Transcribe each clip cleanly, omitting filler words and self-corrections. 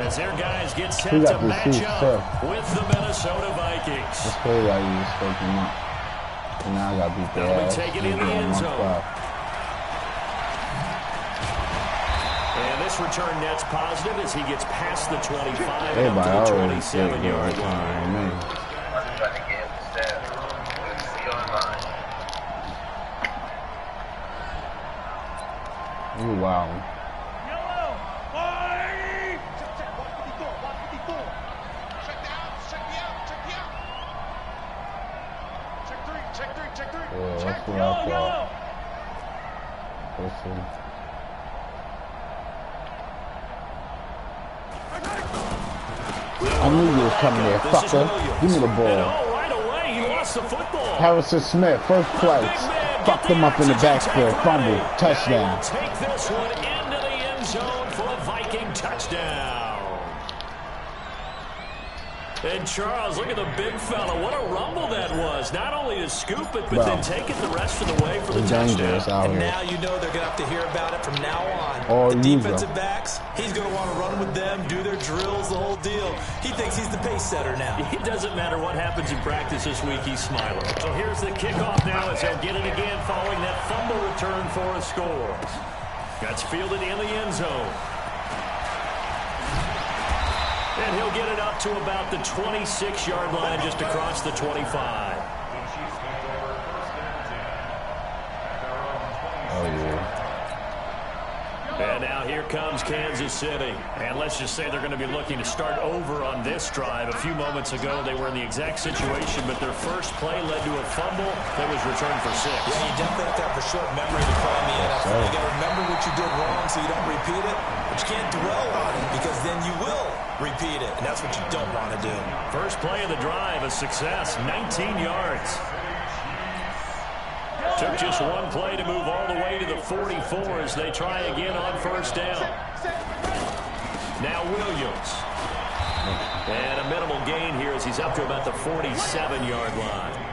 As their guys get set to match up with the Minnesota Vikings. Let's play like you spoke him up. And now I got to beat their ass. Take it in the end zone. And this return net's positive as he gets past the 25 and up to the 27-yard line. Ooh, wow. Yeah, that's what I thought. Listen. I knew you was coming there, fucker. Give me the ball. Right away, he lost the football. Harrison Smith, first play. Fucked him up in the backfield. Fumble. Touchdown. Take this one into the end zone for a Viking touchdown. And Charles, look at the big fella. What a rumble that was. Not only to scoop it, but then take it the rest of the way for the touchdown. And now you know they're going to have to hear about it from now on. The defensive backs, he's going to want to run with them, do their drills, the whole deal. He thinks he's the pace setter now. It doesn't matter what happens in practice this week, he's smiling. So here's the kickoff now as he'll get it again following that fumble return for a score. That's fielded in the end zone. And he'll get it up to about the 26-yard line just across the 25. Oh, yeah. And now here comes Kansas City. And let's just say they're going to be looking to start over on this drive. A few moments ago, they were in the exact situation, but their first play led to a fumble that was returned for 6. Yeah, you definitely have to have a short memory to play in the NFL. You got to remember what you did wrong so you don't repeat it, but you can't dwell on it because then you will repeat it, and that's what you don't want to do. First play of the drive, a success, 19 yards. Took just one play to move all the way to the 44 as they try again on first down. Now Williams. And a minimal gain here as he's up to about the 47-yard line.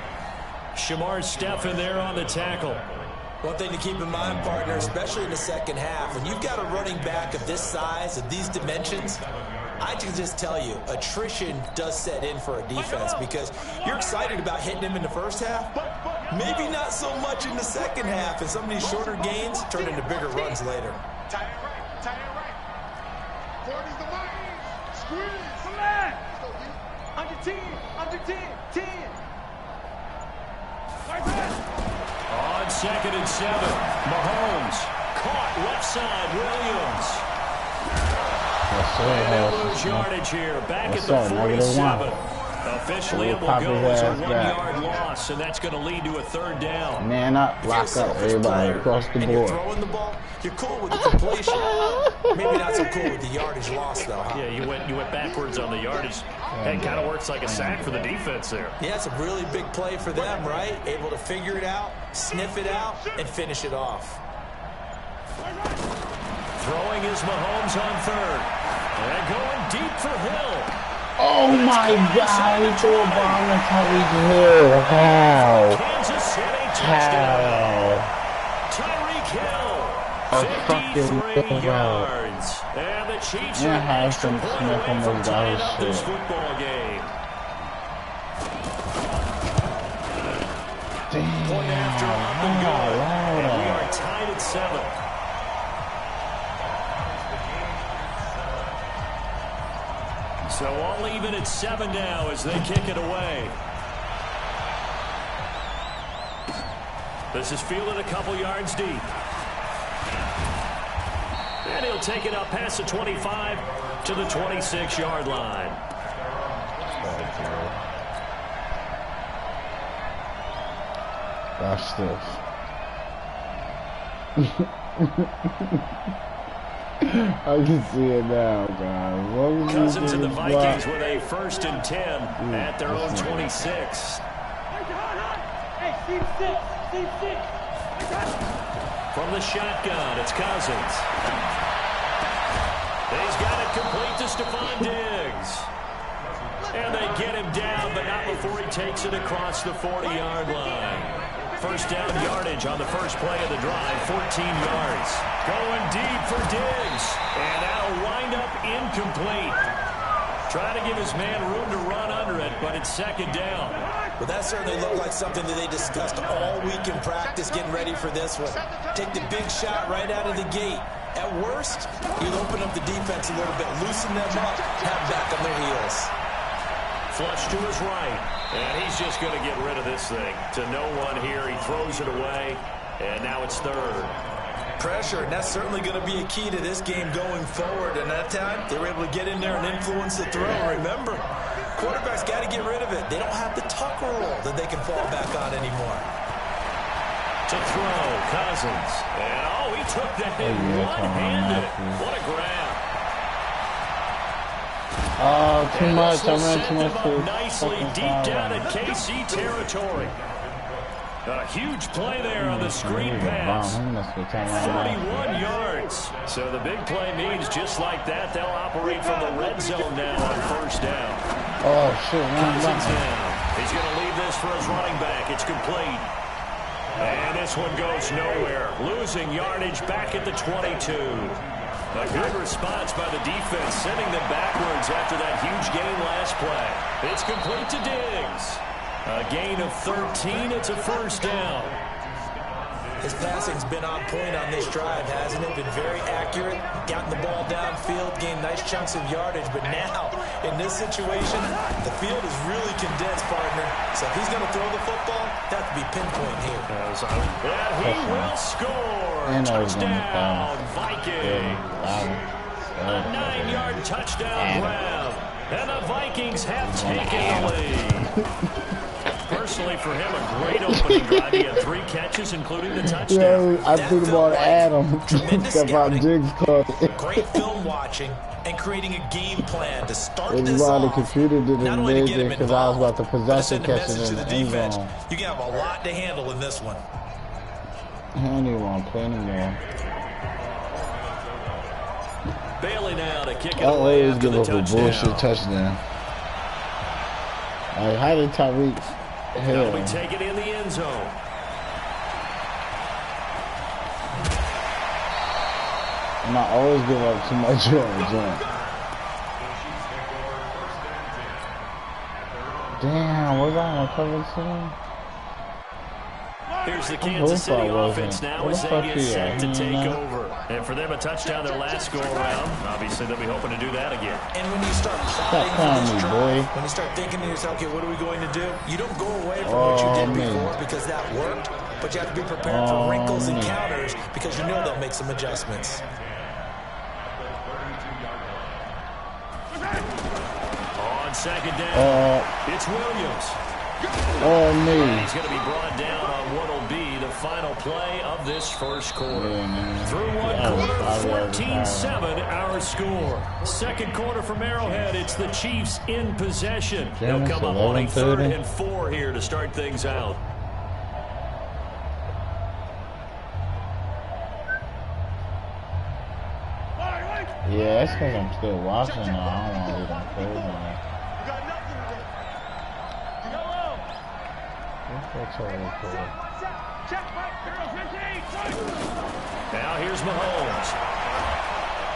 Shamar Stephen there on the tackle. One thing to keep in mind, partner, especially in the second half, when you've got a running back of this size, of these dimensions, I can just tell you, attrition does set in for a defense because you're excited about hitting him in the first half, maybe not so much in the second half, and some of these shorter gains turn into bigger runs later. Tie it right. 40's the mark. Squeeze. Come on. Under 10. Under 10. 10. On 2nd and 7, Mahomes caught left side, Williams. And they'll lose yardage here, back at the 47. Officially, it will go as a 1-yard loss, and that's going to lead to a third down. Man up, lock up everybody across the board. You're throwing the ball, you're cool with the completion. Maybe not so cool with the yardage loss, though, huh? Yeah, you went backwards on the yardage. It kind of works like a sack for the defense there. Yeah, it's a really big play for them, right? Able to figure it out, sniff it out, and finish it off. Throwing is Mahomes on third. And going deep for Hill. Oh my God, he threw a bomb at Tyreek Hill. How? Kansas City touchdown. Tyreek Hill. 53 yards. And the Chiefs are extra point away from tying up this football game. Damn. Point after up and good. And we are tied at 7. So all even at 7 now as they kick it away. This is fielded a couple yards deep. And he'll take it up past the 25 to the 26-yard line. Watch this. I can see it now, guys. Cousins and the Vikings with a 1st and 10 at their own 26. From the shotgun, it's Cousins. He's got it complete to Stephon Diggs. And they get him down, but not before he takes it across the 40-yard line. First down yardage on the first play of the drive, 14 yards. Going deep for Diggs. And that'll wind up incomplete. Trying to give his man room to run under it, but it's second down. Well, that certainly looked like something that they discussed all week in practice, getting ready for this one. Take the big shot right out of the gate. At worst, you'll open up the defense a little bit, loosen them up, have back on their heels. Flush to his right, and he's just going to get rid of this thing. To no one here, he throws it away, and now it's third. Pressure, and that's certainly going to be a key to this game going forward. And that time, they were able to get in there and influence the throw. Remember, quarterbacks got to get rid of it. They don't have the tuck rule that they can fall back on anymore. To throw, Cousins. And, oh, he took that in one-handed. What a grab. Oh, too much. I ran too much. Nicely deep down in KC territory. A huge play there on the screen pass. 41 yards. So the big play means just like that, they'll operate from the red zone now on first down. Oh, shit. Cousins down. He's going to leave this for his running back. It's complete. And this one goes nowhere. Losing yardage back at the 22. A good response by the defense, sending them backwards after that huge gain last play. It's complete to Diggs. A gain of 13. It's a first down. His passing's been on point on this drive, hasn't it? Been very accurate, gotten the ball downfield, gained nice chunks of yardage. But now, in this situation, the field is really condensed, partner. So if he's going to throw the football, that have to be pinpoint here. And he will score. Touchdown, Viking. A 9-yard touchdown grab. And the Vikings have taken the lead. Personally, for him, a great opening drive. He had 3 catches, including the touchdown. Yeah, I threw the ball to Adam. Great film watching and creating a game plan to start this this off. The computer did Not only to get him because I was about involved, to but to possess send it, a catching message to in the the end defense. zone. You can have a lot to handle in this one. I don't even want to play anymore. Bailey now to kick it I away always after give the up a touchdown. bullshit touchdown. Like, how did Tyreek? That'll be taken in the end zone. And I always give up too much yards. Damn, was I on a cover team? Here's the Kansas City offense now as they get set to take over. over. And for them, a touchdown their last go-around. Obviously, they'll be hoping to do that again. And when you start plotting for this drive, when you start thinking to yourself, okay, what are we going to do? You don't go away from what you did before because that worked, but you have to be prepared for wrinkles and counters because you know they'll make some adjustments. On second down, it's Williams. He's going to be brought down on what will be the final play of this first quarter. Through one quarter, 14-7 our score. Second quarter from Arrowhead, it's the Chiefs in possession. They'll come up on a 3rd and 4 here to start things out. Yeah, that's because I'm still watching now. I don't want to leave them close now. Now here's Mahomes.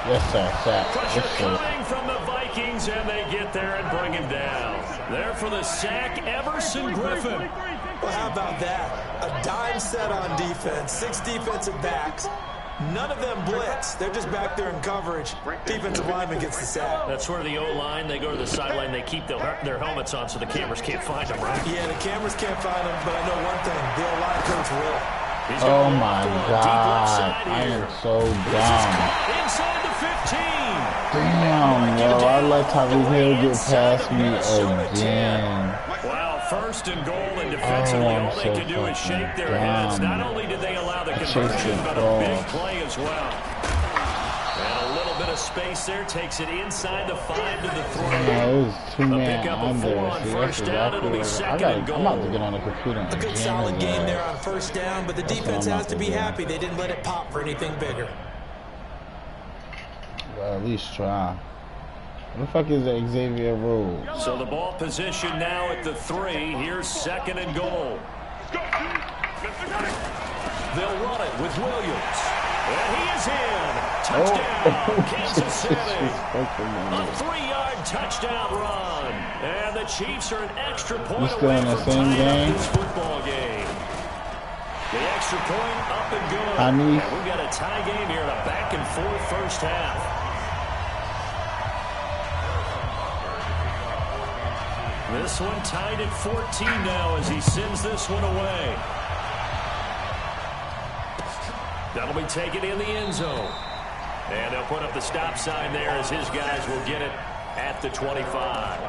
Yes, sir. Pressure coming from the Vikings, and they get there and bring him down. There for the sack, Everson Griffin. Well, how about that? A dime set on defense, 6 defensive backs. None of them blitz. They're just back there in coverage. Defensive lineman gets the sack. That's where the O-line, they go to the sideline, they keep their helmets on so the cameras can't find them, right? Yeah, the cameras can't find them, but I know one thing. The O-line coach will. Oh, my God. I am so dumb. Inside the 15. Damn, yo. I let Tyreek Hill get past me again. Wow, 1st and goal, and defensively, all they can do is shake their heads. Not only did they allow the conversion, but a big play as well. And a little bit of space there, takes it inside the 5 to the 3. Yeah, it was 2 man under. On first down, it'll be 2nd and goal. I'm about to get on the computer. A good solid game there on first down, but the defense has to be happy. They didn't let it pop for anything bigger. Well, at least try. What the fuck is the Xavier rule? So the ball position now at the 3. Here's 2nd and goal. They'll run it with Williams. And he is in. Touchdown, Kansas City. A 3-yard touchdown run. And the Chiefs are an extra point away from tying up this football game. The extra point up and good. And we've got a tie game here in a back-and-forth first half. This one tied at 14 now as he sends this one away. That'll be taken in the end zone. And they'll put up the stop sign there as his guys will get it at the 25.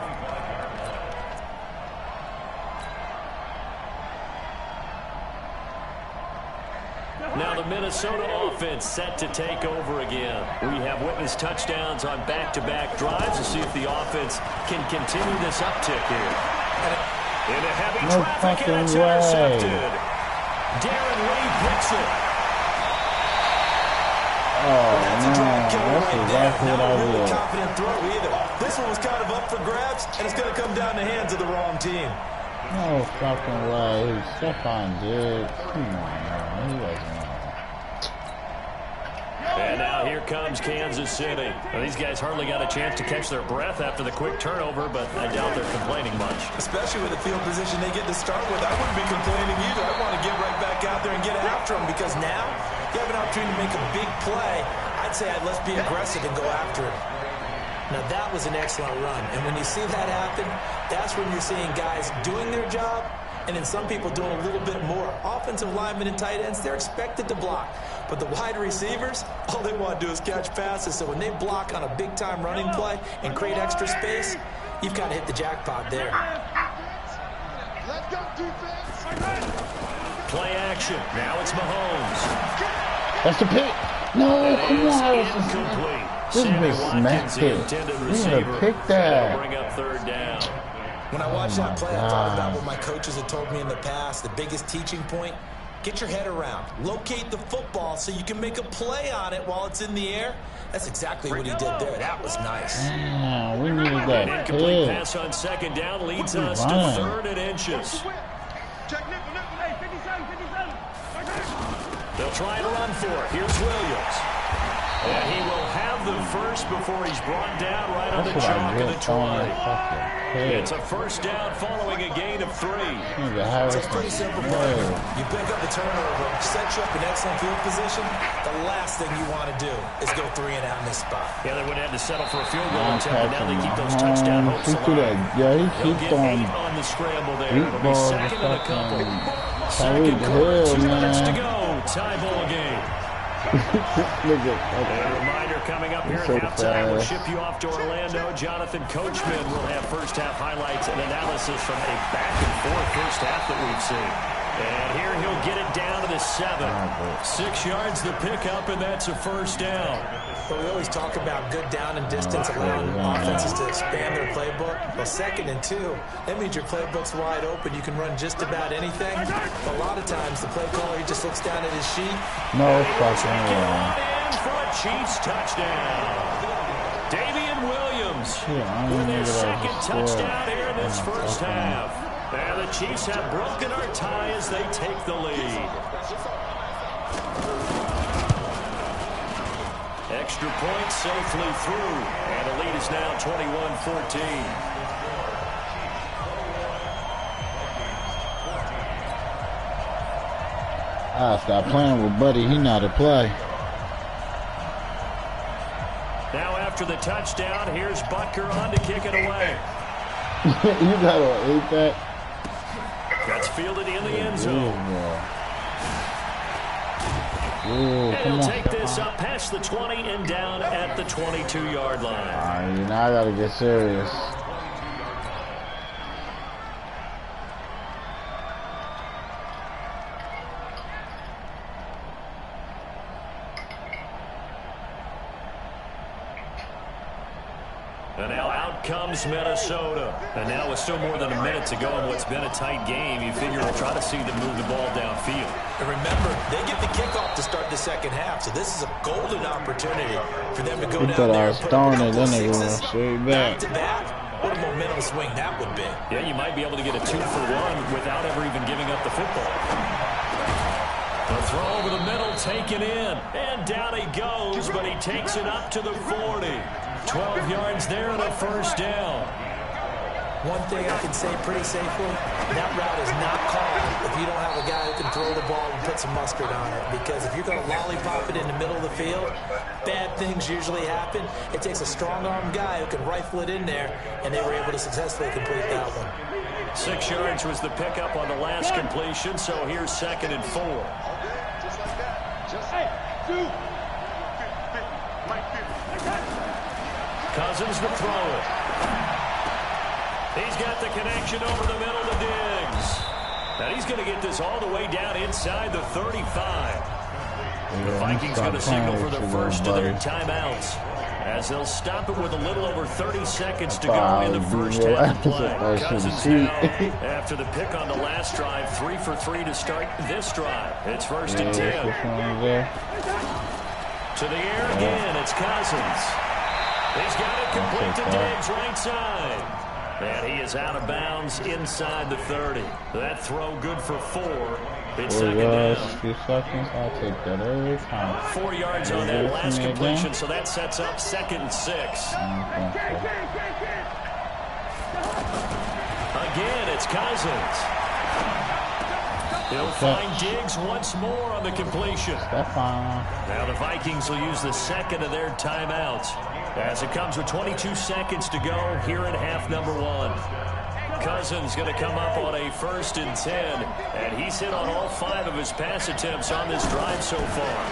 Now the Minnesota offense set to take over again. We have witnessed touchdowns on back-to-back drives to see if the offense can continue this uptick here. Into heavy traffic, and it's intercepted. Darren Lee picks it. Oh, man, that's exactly what I really confident throw either. This one was kind of up for grabs, and it's going to come down the hands of the wrong team. No fucking way. Stephon Diggs. Come on, man. He wasn't. And now here comes Kansas City. Well, these guys hardly got a chance to catch their breath after the quick turnover, but I doubt they're complaining much. Especially with the field position they get to start with. I wouldn't be complaining either. I want to get right back out there and get after them because now you have an opportunity to make a big play. I'd say let's be aggressive and go after it. Now, that was an excellent run. And when you see that happen, that's when you're seeing guys doing their job and then some people doing a little bit more. Offensive linemen and tight ends, they're expected to block. But the wide receivers, all they want to do is catch passes. So when they block on a big-time running play and create extra space, you've kind of hit the jackpot there. Let's go, defense. Play action. Now it's Mahomes. That's the pick. No, come on. Incomplete. This is smack pick. You gotta pick that. Bring up third down. When I watched that play, I thought about what my coaches had told me in the past. The biggest teaching point, get your head around. Locate the football so you can make a play on it while it's in the air. That's exactly what he did there. That was nice. Yeah, we needed that. An incomplete pass on second down leads us to third and inches. They'll try to run for it. Here's Williams. And he will have the first before he's brought down right on the chalk of the 20. It's a first down following a gain of 3. So it's pretty simple play. You pick up the turnover, set you up in excellent field position. The last thing you want to do is go 3 and out in this spot. Yeah, they would have to settle for a field goal attempt, but now they keep those touchdown hopes alive. Yeah, He'll get 8 on the scramble there. It'll be second and a couple. Second quarter, 2 minutes to go. Tie ball game. A reminder coming up here at halftime. We'll ship you off to Orlando. Jonathan Coachman will have first half highlights and analysis from a back-and-forth first half that we've seen. And here he'll get it down to the 7. 6 yards the pickup, and that's a first down. Well, we always talk about good down and distance, allowing offenses to expand their playbook. Well, 2nd and 2, that means your playbook's wide open. You can run just about anything. But a lot of times, the play caller, he just looks down at his sheet. No fucking way. In for a Chiefs touchdown. Damian Williams with their second touchdown here in this first half. And the Chiefs have broken our tie as they take the lead. Extra point safely through. And the lead is now 21-14. Stop playing with Buddy. He not a play. Now after the touchdown, here's Butker on to kick it away. You gotta eat that. That's fielded in the end zone. And he'll take this up past the 20 and down at the 22-yard line. All right, now I gotta get serious. And now out comes Minnesota. And now with still more than a minute to go in what's been a tight game, you figure we'll try to see them move the ball downfield. And remember, they get the kickoff to start the second half, so this is a golden opportunity for them to go down there and put up a couple of sixes. Back to back, what a momentum swing that would be. Yeah, you might be able to get a 2-for-1 without ever even giving up the football. The throw over the middle taken in. And down he goes, but he takes it up to the 40. 12 yards there and a first down. One thing I can say pretty safely, that route is not called if you don't have a guy who can throw the ball and put some mustard on it. Because if you're going to lollipop it in the middle of the field, bad things usually happen. It takes a strong-arm guy who can rifle it in there, and they were able to successfully complete that one. 6 yards was the pickup on the last completion, so here's 2nd and 4. Just like that. Just hey, 2. Cousins to throw it. He's got the connection over the middle to Diggs. And he's going to get this all the way down inside the 35. The Vikings going to signal for the first of their timeouts, as they'll stop it with a little over 30 seconds to go in the first half of play. Cousins now, after the pick on the last drive, 3 for 3 to start this drive. It's 1st and 10. To the air again, it's Cousins. He's got it complete to Diggs, right side. And he is out of bounds inside the 30. That throw good for 4. It's 2nd down. 2 seconds, I'll take that every time. 4 yards on that last completion, so that sets up 2nd and 6. Again, it's Cousins. He'll find Diggs once more on the completion. Now the Vikings will use the 2nd of their timeouts, as it comes with 22 seconds to go here in half number 1. Cousins going to come up on a 1st and 10, and he's hit on all 5 of his pass attempts on this drive so far.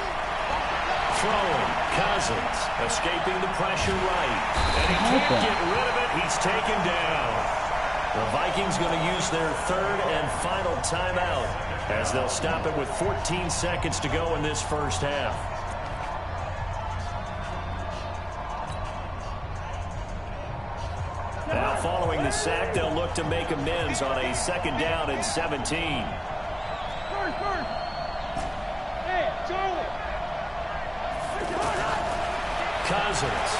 Throwing, Cousins, escaping the pressure right, and he can't get rid of it. He's taken down. The Vikings going to use their 3rd and final timeout, as they'll stop it with 14 seconds to go in this first half. Now following the sack, they'll look to make amends on a 2nd down and 17. Hey, Charlie. Cousins.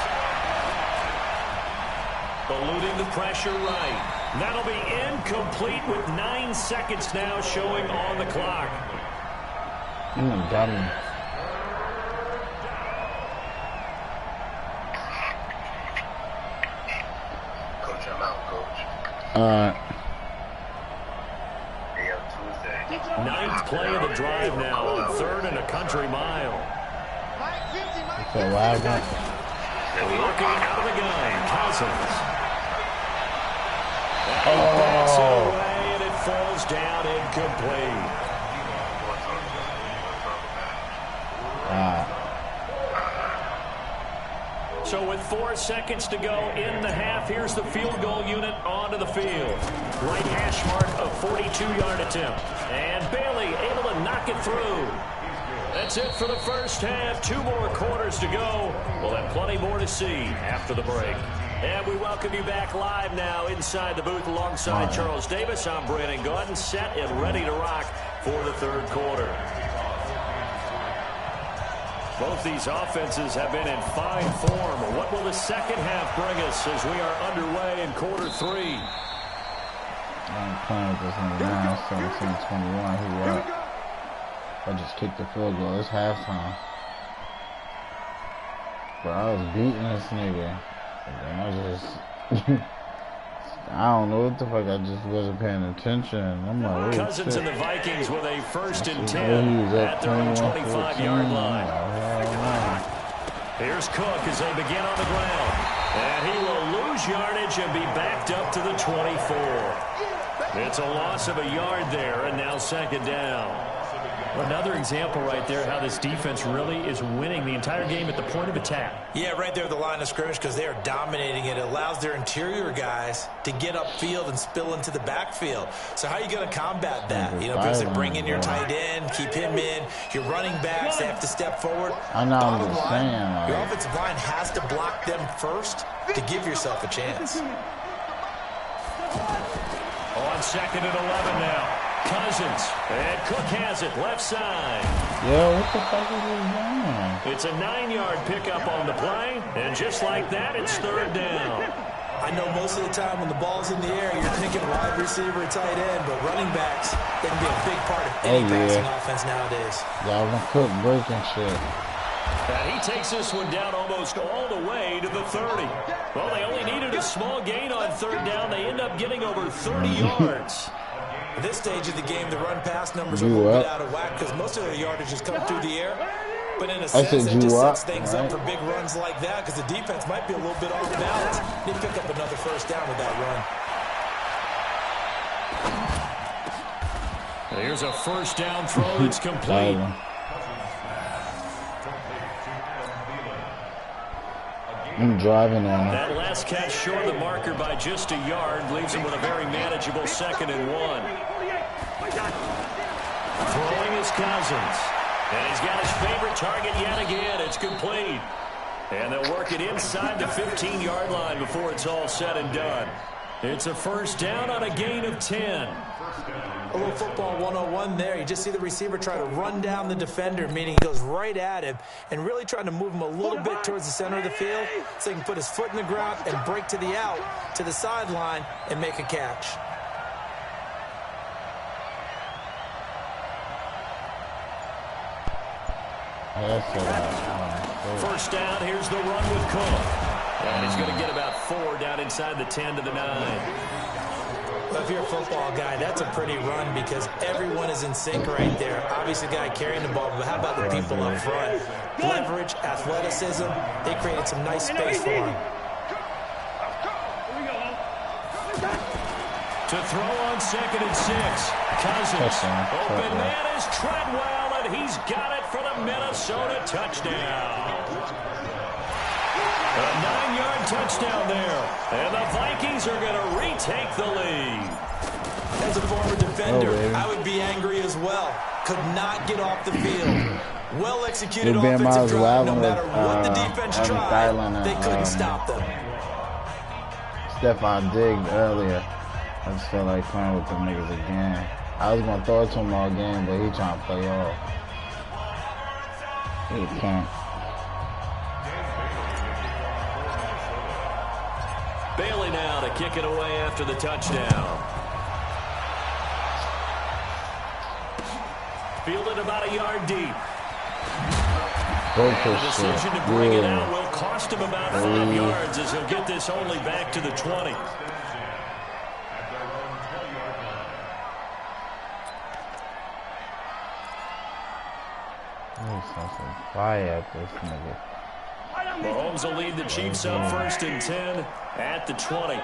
Eluding the pressure right. That'll be incomplete with 9 seconds now showing on the clock. Got him. Coach, I'm out, Coach. Ninth play of the drive now on 3rd and a country mile. Okay, what happened? Looking out of the gun, Cousins. And he backs it away, and it falls down incomplete. So with 4 seconds to go in the half, here's the field goal unit onto the field. Right hash mark, a 42-yard attempt. And Bailey able to knock it through. That's it for the first half. 2 more quarters to go. We'll have plenty more to see after the break. And we welcome you back live now inside the booth alongside Charles Davis. I'm Brandon Gordon, set and ready to rock for the 3rd quarter. Both these offenses have been in fine form. What will the second half bring us as we are underway in quarter 3? I'm playing with this one now, 17-21. Who up? I just kicked the field goal. It's halftime. But I was beating this nigga. And I just... I don't know what the fuck. I just wasn't paying attention. I'm like, Cousins and the Vikings with a 1st and 10 at their own 25-yard line. Here's Cook as they begin on the ground. And he will lose yardage and be backed up to the 24. It's a loss of a yard there, and now 2nd down. Another example right there how this defense really is winning the entire game at the point of attack. Yeah, right there at the line of scrimmage, because they are dominating it. It allows their interior guys to get upfield and spill into the backfield. So how are you going to combat that? You know, because they bring in your tight end, keep him in. Your running backs, they have to step forward. I know what I'm saying. Your offensive line has to block them first to give yourself a chance. On 2nd and 11 now. Cousins, and Cook has it, left side. Yo, what the fuck is he doing? It's a 9-yard pickup on the play, and just like that, it's 3rd down. I I know most of the time when the ball's in the air, you're thinking wide receiver, tight end, but running backs, they can be a big part of any passing offense nowadays. Dalvin Cook breaking shit. And he takes this one down almost all the way to the 30. Well, they only needed a small gain on third down. They end up getting over 30 yards. At this stage of the game, the run-pass numbers are a little bit out of whack because most of their yardage has come through the air. But in a sense, it just sets things up for big runs like that because the defense might be a little bit off balance. They pick up another first down with that run. Here's a first down throw. It's complete. I'm driving on it. That last catch short of the marker by just a yard leaves him with a very manageable 2nd and 1. Throwing is Cousins. And he's got his favorite target yet again. It's complete. And they'll work it inside the 15-yard line before it's all said and done. It's a first down on a gain of 10. A little football 101 there. You just see the receiver try to run down the defender, meaning he goes right at him and really trying to move him a little bit towards the center of the field so he can put his foot in the ground and break to the out, to the sideline, and make a catch. First down, here's the run with Cook. And he's going to get about 4 down inside the 10 to the 9. Well, if you're a football guy, that's a pretty run because everyone is in sync right there. Obviously, the guy carrying the ball, but how about the people up front? Leverage, athleticism, they created some nice space for him. To throw on 2nd and 6. Cousins. Open man is Treadwell, and he's got it for the Minnesota touchdown. A 9-yard touchdown there. And the Vikings are going to retake the lead. As a former defender, I would be angry as well. Could not get off the field. Well-executed offensive drive. No matter what the defense tried, they couldn't stop them. Stephon Diggs earlier. I just feel like playing with them niggas again. I was going to throw it to him all game, but he trying to play off. He can't. Bailey now to kick it away after the touchdown. Fielded about a yard deep. The decision to bring it out will cost him about 5 yards as he'll get this only back to the 20. Mahomes will lead the Chiefs up 1st and 10 at the 20.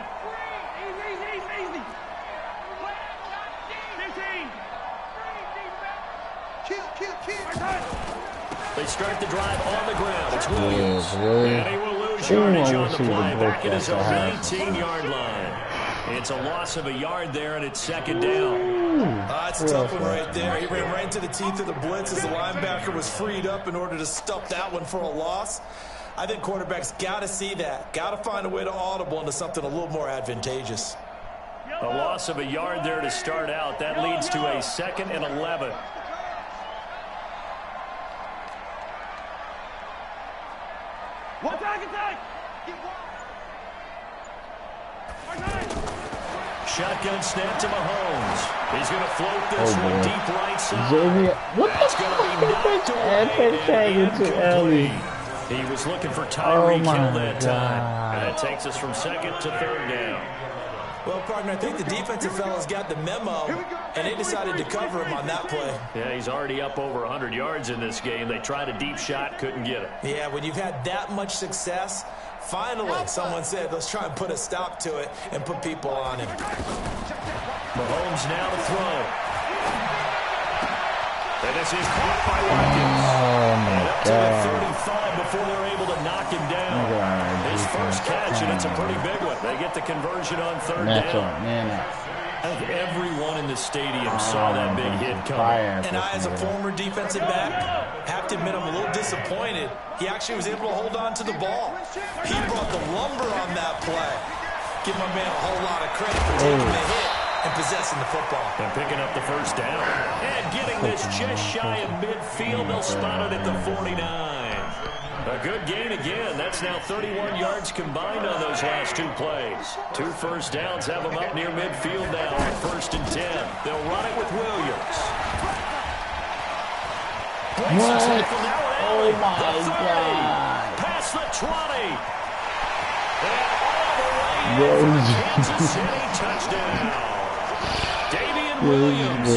They start the drive on the ground. It's Williams. And he will lose yardage on the play back at his own 18-yard line. It's a loss of a yard there, and it's 2nd down. That's a tough one right there. He ran right into the teeth of the blitz as the linebacker was freed up in order to stuff that one for a loss. I think quarterbacks got to see that. Got to find a way to audible into something a little more advantageous. A loss of a yard there to start out. That leads to a 2nd and 11. Shotgun snap to Mahomes. He's going to float this one deep right side. What the fuck? Too early. He was looking for Tyreek Hill that time. And that takes us from 2nd to 3rd down. Well, partner, I think the defensive fellas got the memo, and they decided to cover him on that play. Yeah, he's already up over 100 yards in this game. They tried a deep shot, couldn't get it. Yeah, when you've had that much success, finally someone said, let's try and put a stop to it and put people on him. Mahomes now to throw. And this is caught by Watkins. And up to the 35 before they're able to knock him down. His first catch, and it's a pretty big one. They get the conversion on 3rd down. I think everyone in the stadium saw that big hit coming. And I, as a former defensive back, have to admit I'm a little disappointed. He actually was able to hold on to the ball. He brought the lumber on that play. Give my man a whole lot of credit for taking the hit and possessing the football. And picking up the first down. And getting this just shy of midfield. They'll spot it at the 49. A good gain again. That's now 31 yards combined on those last 2 plays. 2 first downs have them up near midfield now on 1st and 10. They'll run it with Williams. What? Oh, my God. Past the 20. And all the way in for a Kansas City touchdown. Davian Williams,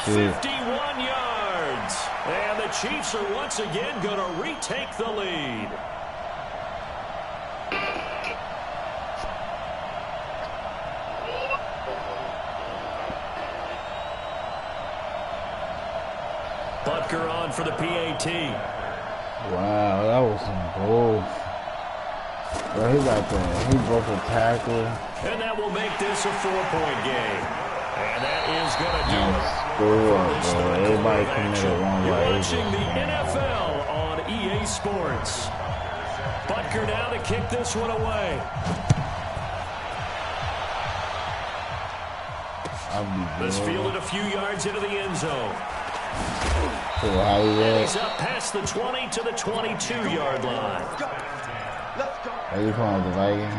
51 yards. And the Chiefs are once again going to retake the lead. Butker on for the PAT. Wow, that was some gold. Bro, he broke a tackle. And that will make this a 4-point game. And that is going to do it. Score, bro. Everybody committed one You're way. watching the NFL on EA Sports. Butker now to kick this one away. This fielded a few yards into the end zone. And he's up past the 20 to the 22-yard line. Are you calling the Vikings?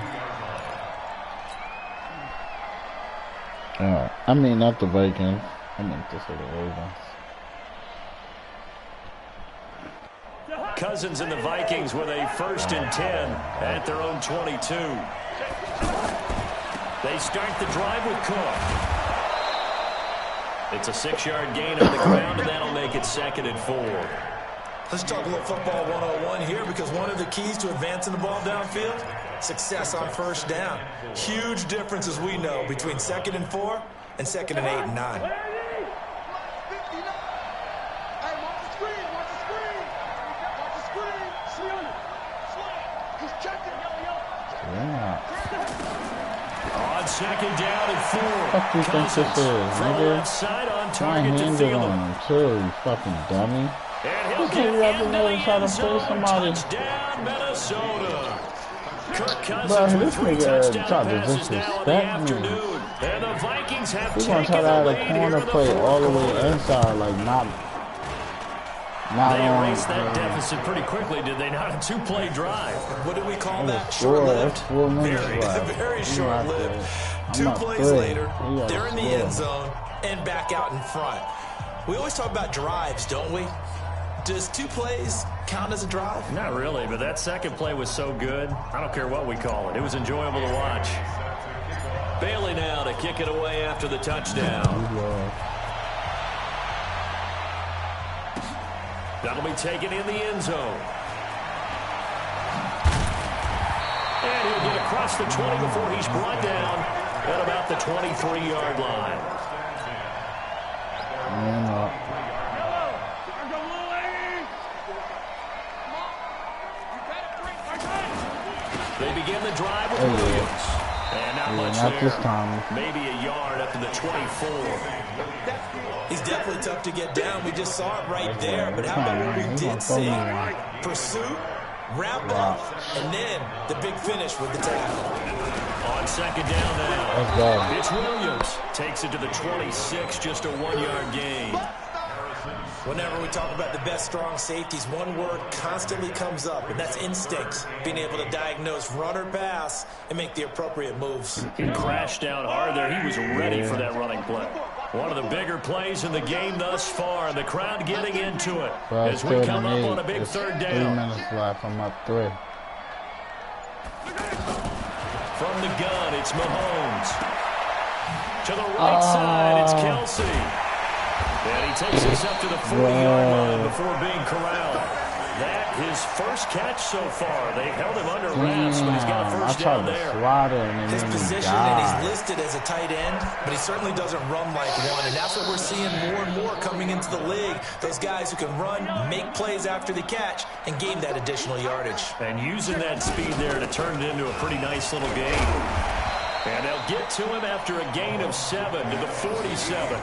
I mean, not the Vikings. I meant to say the Ravens. Cousins and the Vikings with a 1st and 10 at their own 22. They start the drive with Cook. It's a 6-yard gain on the ground, and that'll make it 2nd and 4. Let's talk a little football 101 here, because one of the keys to advancing the ball downfield, success on 1st down. Huge difference, as we know, between 2nd and 4 and 2nd and 8 and 9. On 2nd down and 4. Fuck you think this is, nigga? Side on My target to hands Thielen. on him too, you fucking dummy. And he'll Okay, get you have to into know the how to end play zone. somebody. Touchdown, Minnesota. Kirk Bro, Cousins with this 3 nigga touchdown tried to passes now in the disrespect me. afternoon. And the Vikings have We're gonna taken try to the have lead a here corner in the play all the 4th way quarter. inside, like not They on. erased that deficit pretty quickly, did they not? A 2-play drive. What do we call that? Score, Short-lived? that's 4 minutes left. Very You short-lived. have to- 2 I'm up plays 3. later, You gotta they're in the score. end zone and back out in front. We always talk about drives, don't we? Does 2 plays count as a drive? Not really, but that second play was so good. I don't care what we call it. It was enjoyable to watch. Bailey now to kick it away after the touchdown. That'll be taken in the end zone. And he'll get across the 20 before he's brought down at about the 23-yard line. They begin the drive with Williams. And not much not there. this time. Maybe a yard up to the 24. He's definitely tough to get down. We just saw it right there. But how about what we did see? Pursuit, wrap up, and then the big finish with the tackle. On 2nd down now. Let's go. It's Williams. Takes it to the 26, just a 1-yard gain. Whenever we talk about the best strong safeties, one word constantly comes up, and that's instincts. Being able to diagnose run or pass and make the appropriate moves. He crashed down hard there. He was ready for that running play. One of the bigger plays in the game thus far, and the crowd getting into it as we come up on a big 3rd down. 3 minutes left. I'm up 3. From the gun, it's Mahomes. To the right side, it's Kelsey. And he takes us up to the 40-yard line before being corralled. That his first catch so far. They held him under wraps, but he's got a first down there. His position, and he's listed as a tight end, but he certainly doesn't run like one, and that's what we're seeing more and more coming into the league. Those guys who can run, make plays after the catch, and gain that additional yardage. And using that speed there to turn it into a pretty nice little game. And they'll get to him after a gain of 7 to the 47.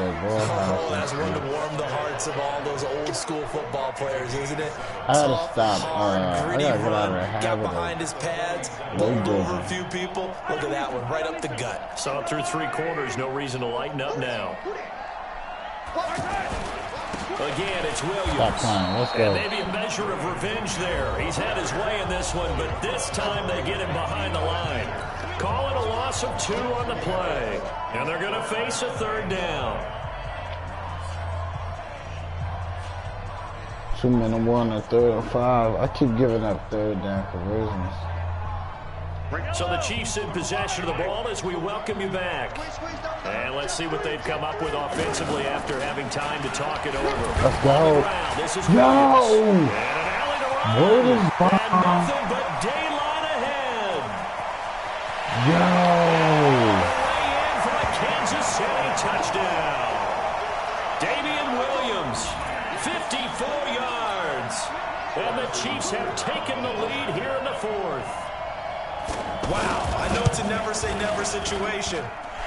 Oh, that's one to warm the hearts of all those old school football players, isn't it? I gotta Tough, stop. hard, gritty I gotta get out of run, the got habit behind his pads, bowled over a few people. Look at that one, right up the gut. Saw it through 3 quarters. No reason to lighten up now. Again, it's Williams. Stop playing. Let's go. And maybe a measure of revenge there. He's had his way in this one, but this time they get him behind the line. Call it a loss of 2 on the play. And they're going to face a 3rd down. 2 minutes, 1 and 3rd and 5. I keep giving up 3rd down conversions. So the Chiefs in possession of the ball as we welcome you back. And let's see what they've come up with offensively after having time to talk it over. Let's go. This is No! And an alley to run. And nothing but daylight ahead. Yo! Way in for a Kansas City touchdown. Damian Williams, 54 yards. And the Chiefs have taken the lead here in the 4th. Wow, I know it's a never-say-never situation,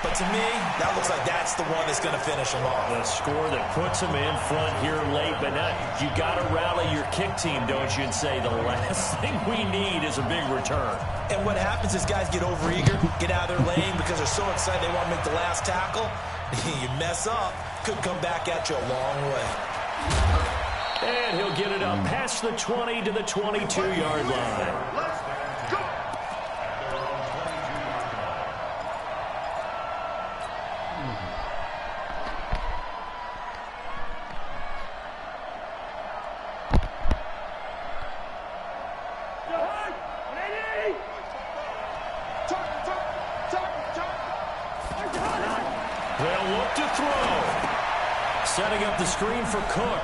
but to me, that looks like that's the one that's going to finish them off. The score that puts them in front here late, but now you got to rally your kick team, don't you, and say the last thing we need is a big return. And what happens is guys get overeager, get out of their lane because they're so excited they want to make the last tackle. You mess up, could come back at you a long way. And he'll get it up past the 20 to the 22-yard line. They'll look to throw. Setting up the screen for Cook.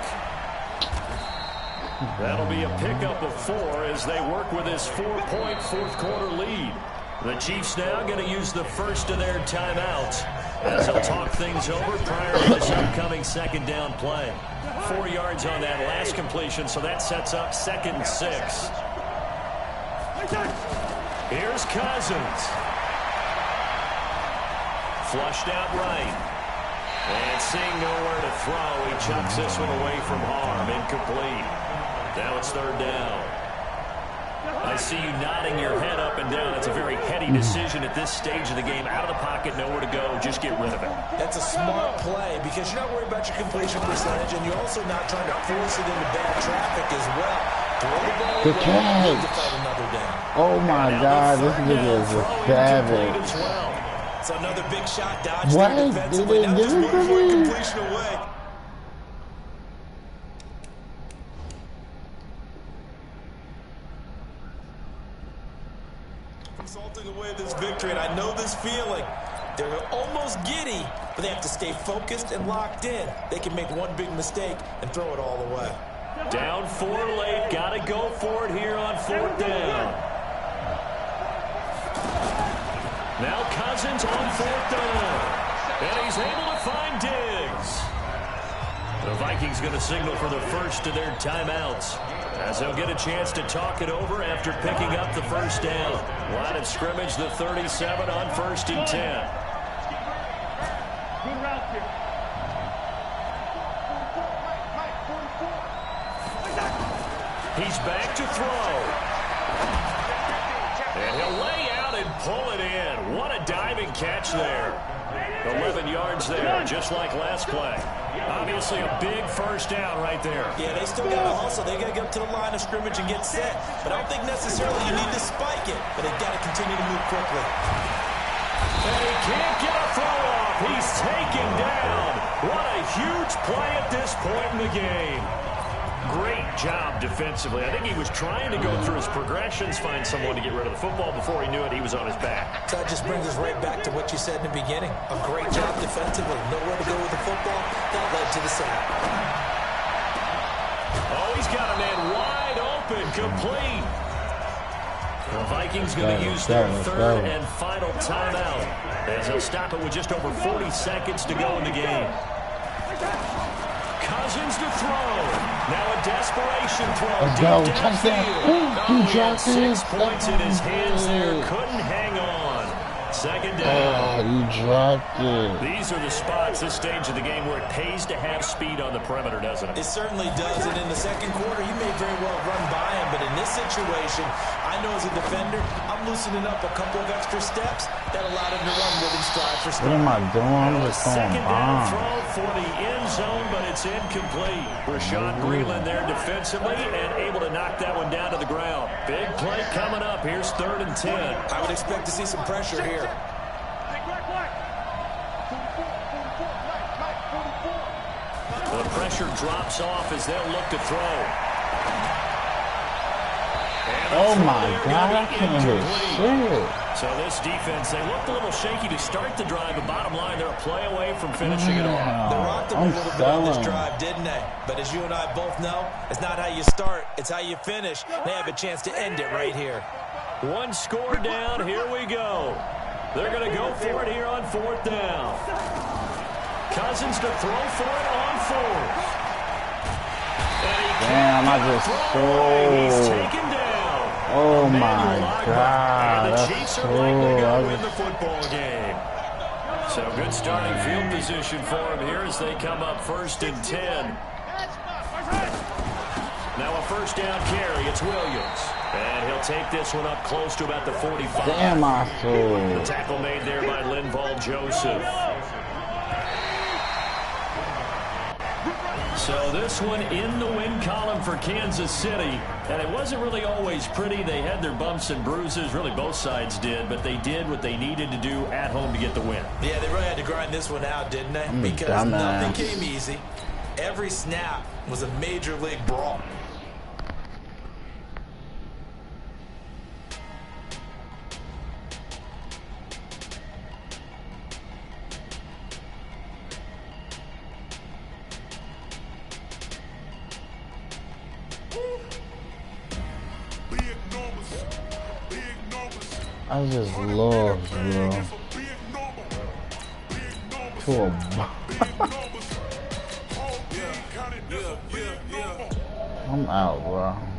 That'll be a pickup of 4 as they work with his 4-point 4th quarter lead. The Chiefs now going to use the first of their timeouts as they'll talk things over prior to this upcoming 2nd down play. 4 yards on that last completion, so that sets up 2nd and 6. Here's Cousins. Flushed out right. And seeing nowhere to throw, he chucks this one away from harm. Incomplete. Now it's 3rd down. I see you nodding your head up and down. It's a very heady decision at this stage of the game. Out of the pocket, nowhere to go. Just get rid of it. That's a smart play because you're not worried about your completion percentage, and you're also not trying to force it into bad traffic as well. Throw the ball Good catch. to fight another down. Oh my God, this nigga is a savage. It's another big shot dodge What? there defensively. Now just move one completion away. Consulting away this victory, and I know this feeling. They're almost giddy, but they have to stay focused and locked in. They can make one big mistake and throw it all the way. Down 4 late. Got to go for it here on 4th down. Now Cousins on 4th down. And he's able to find Diggs. The Vikings going to signal for the first of their timeouts as they'll get a chance to talk it over after picking up the 1st down. Line of scrimmage, the 37 on 1st and 10. Good route here. He's back to throw. And he'll lay out and pull it in. What a diving catch there. 11 yards there, just like last play. Obviously a big 1st down right there. Yeah, they still got to hustle. They got to get up to the line of scrimmage and get set. But I don't think necessarily you need to spike it. But they've got to continue to move quickly. And he can't get a throw off. He's taken down. What a huge play at this point in the game. Great job defensively. I think he was trying to go through his progressions, find someone to get rid of the football. Before he knew it, he was on his back. So that just brings us right back to what you said in the beginning. A great job defensively. Nowhere to go with the football. That led to the sack. Oh, he's got a man wide open, complete. The Vikings going to use their 3rd and final timeout as they'll stop it with just over 40 seconds to go in the game. Cousins to throw. Now a desperation throw. Let's go. Touchdown. He had 6 points in his hands there. Couldn't hang on. 2nd down. You dropped it. These are the spots, this stage of the game, where it pays to have speed on the perimeter, doesn't it? It certainly does. And in the 2nd quarter, he may very well run by him. But in this situation, I I know as a defender, I'm loosening up a couple of extra steps that allowed him to run with him stride for stride. What am I doing? I'm just throwing Second down bombs. throw for the end zone, but it's incomplete. Rashawn Greenland there defensively and able to knock that one down to the ground. Big play coming up. Here's 3rd and 10. I would expect to see some pressure here. The pressure drops off as they'll look to throw. Oh my God, I can't hit shit. So this defense, they looked a little shaky to start the drive, but bottom line, they're a play away from finishing it off. They rocked him a little bit on this drive, didn't they? But as you and I both know, it's not how you start, it's how you finish. They have a chance to end it right here. One score down, here we go. They're going to go for it here on 4th down. Cousins to throw for it on 4th. Damn, I just He's so. taken down. Oh my God, And the that's Chiefs are so. likely to go win the football game. So good starting field position for them here as they come up 1st and 10. Now a 1st down carry. It's Williams. And he'll take this one up close to about the 45. Damn, I The so. tackle made there by Linval Joseph. So this one in the win column for Kansas City. And it wasn't really always pretty. They had their bumps and bruises. Really, both sides did. But they did what they needed to do at home to get the win. Yeah, they really had to grind this one out, didn't they? Because dumbass. nothing came easy. Every snap was a major league brawl. I just love, bro. To a I'm out, bro.